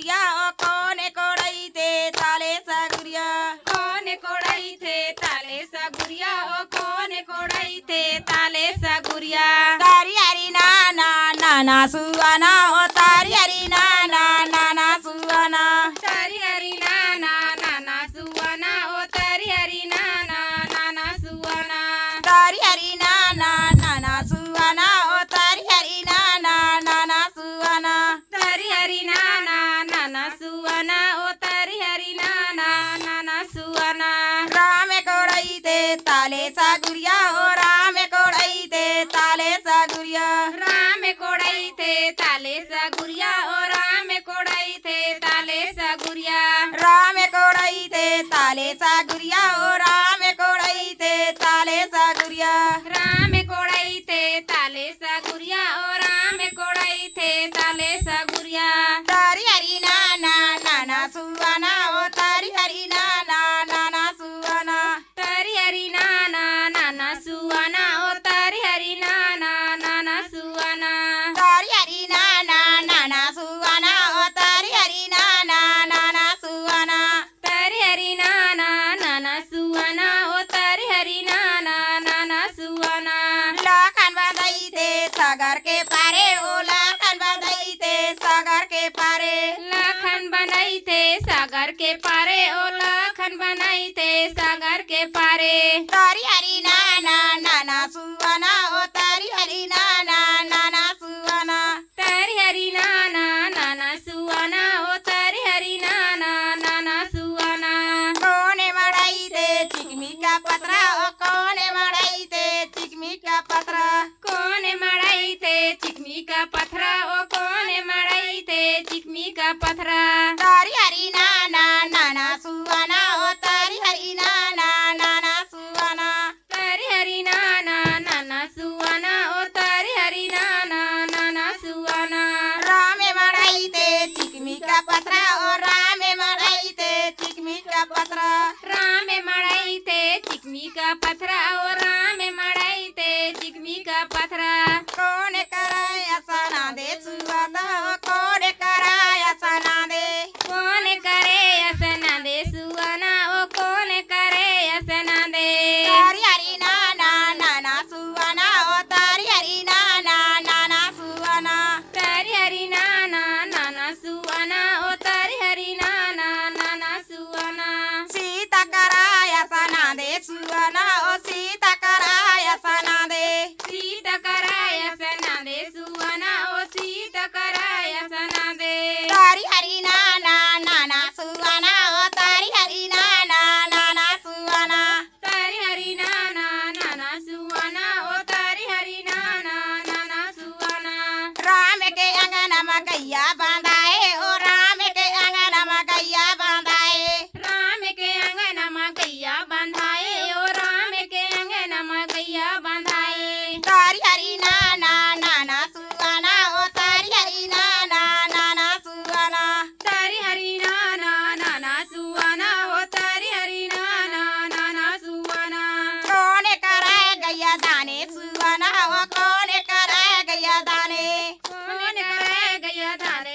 गुरिया ओ कोने कोड़ई थे ताले सा गुरिया कोने कोड़ई थे ताले सा गुरिया ओ कोने कोड़ई थे ताले सा गुरिया तारी हरी नाना नाना सुआना ओ तारी हरी नाना नाना सुआना तारी हरी नाना नाना सुआना ओ तारी हरी नाना नाना सुआना तारी हरी नाना नाना सुआना ओ तारी हरी नाना नाना सुआना तारी हरी नाना नाना सुआना ओ तारी हरी नाना नाना सुआना राम कोड़ई थे ताले सा गुरिया ओ राम कोड़ई थे ताले सा गुरिया राम कोड़ई थे ताले सा गुरिया ओ राम कोड़ई थे ताले सा गुरिया राम कोड़ई थे ताले सा गुरिया ओ राम कोड़ई थे ताले सा गुरिया राम कोड़ई थे ताले सा गुरिया ओ राम कोड़ई थे ताले सा गुरिया तारी हरी नाना नाना सुआना ओ तारी हरी नाना नाना सुआना तारी हरी नाना नाना सुआना ओ तारी हरी नाना नाना सुआना तारी हरी नाना नाना सुआना ओ तारी हरी नाना नाना सुआना तारी हरी नाना नाना सुआना ओ तारी हरी नाना नाना सुआना लाखन बंधई थे सागर के पारे ओ लाखन बंधई थे सागर के पारे लखन बनाई थे सागर के पारे ओ लखन बनाई थे सागर के पारे तारी हरी नाना नाना सुआना ओ तारी हरी नाना नाना सुआना तारी हरी नाना नाना सुआना ओ तारी हरी नाना नाना सुआना कोने मड़ाई थे चिकमी का पतरा ओ कोने मड़ाई थे चिकमी का पतरा कोने मड़ाई थे चिकमी का पथरा ओ कोने मड़ाई थे चिकमी का पथरा तारी हरी नाना नाना सुआना ओ तारी हरी नाना नाना सुआना तारी हरी नाना नाना सुआना ओ तारी हरी नाना नाना सुआना राम मड़ाई थे चिकमी का पतरा ओ राम मड़ाई थे चिकमी का पतरा राम मड़ाई थे चिकमी का पथरा ओ राम मड़ाई थे चिकमी का पथरा कोने कराया सना दे सुआता ओ कोने कराया सना दे कौन करे असना दे सुआना ओ कौन करे असना दे तारी हरी नाना नाना सुआना ओ तारी हरी नाना नाना सुआना तारी हरी नाना नाना सुआना ओ तारी हरी नाना नाना सुआना सीता कराया सना दे सुआना ओ सीता कराया सना दे सीता कराय असना दे सुआना ओ सीता कराय असना दे तारी हरी नाना नाना सुआना ओ तारी हरी नाना नाना सुआना तारी हरी नाना नाना सुआना ओ तारी हरी नाना नाना सुआना राम के अंगन में गैया बांधाए ओ राम के अंगन में गैया बांधाए राम के अंगन में गैया बंधाए ओ राम के अंगन में गैया बंधाए तारी हरी नाना नाना सुआना ओ तारी हरी नाना नाना सुआना तारी हरी नाना नाना सुआना ओ तारी हरी नाना नाना सुआना कौन कराए गैया दाने सुआना ओ कौन कराए गैया दाने कौन करे गैया धाने